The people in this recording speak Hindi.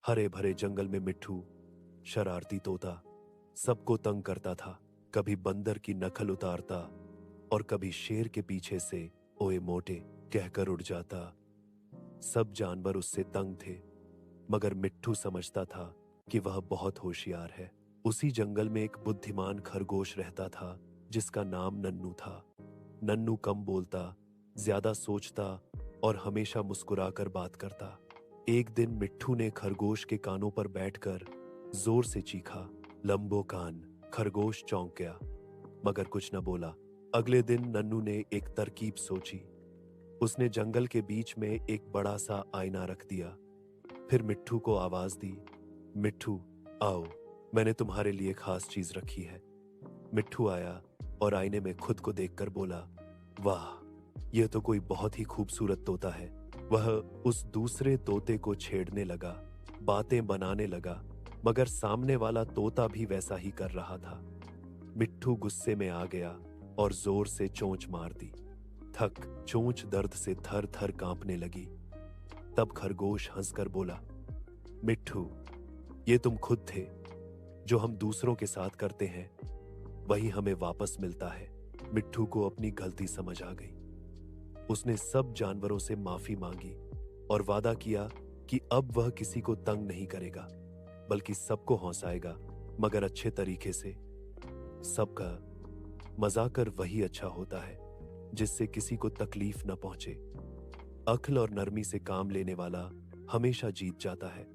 हरे भरे जंगल में मिट्ठू, शरारती तोता, सबको तंग करता था। कभी बंदर की नकल उतारता और कभी शेर के पीछे से ओए मोटे कहकर उड़ जाता। सब जानवर उससे तंग थे, मगर मिट्ठू समझता था कि वह बहुत होशियार है। उसी जंगल में एक बुद्धिमान खरगोश रहता था जिसका नाम नन्नू था। नन्नू कम बोलता, ज्यादा सोचता और हमेशा मुस्कुराकर बात करता। एक दिन मिट्ठू ने खरगोश के कानों पर बैठकर जोर से चीखा, लंबो कान। खरगोश चौंक गया, मगर कुछ न बोला। अगले दिन नन्नू ने एक तरकीब सोची। उसने जंगल के बीच में एक बड़ा सा आईना रख दिया। फिर मिट्ठू को आवाज दी, मिट्ठू आओ, मैंने तुम्हारे लिए खास चीज रखी है। मिट्ठू आया और आईने में खुद को देखकर बोला, वाह, यह तो कोई बहुत ही खूबसूरत तोता है। वह उस दूसरे तोते को छेड़ने लगा, बातें बनाने लगा, मगर सामने वाला तोता भी वैसा ही कर रहा था। मिट्ठू गुस्से में आ गया और जोर से चोंच मार दी। थक चोंच दर्द से थर थर कांपने लगी। तब खरगोश हंसकर बोला, मिट्ठू, ये तुम खुद थे। जो हम दूसरों के साथ करते हैं वही हमें वापस मिलता है। मिट्ठू को अपनी गलती समझ आ गई। उसने सब जानवरों से माफी मांगी और वादा किया कि अब वह किसी को तंग नहीं करेगा, बल्कि सबको हंसाएगा, मगर अच्छे तरीके से। सबका मजाक कर वही अच्छा होता है जिससे किसी को तकलीफ न पहुंचे। अक्ल और नरमी से काम लेने वाला हमेशा जीत जाता है।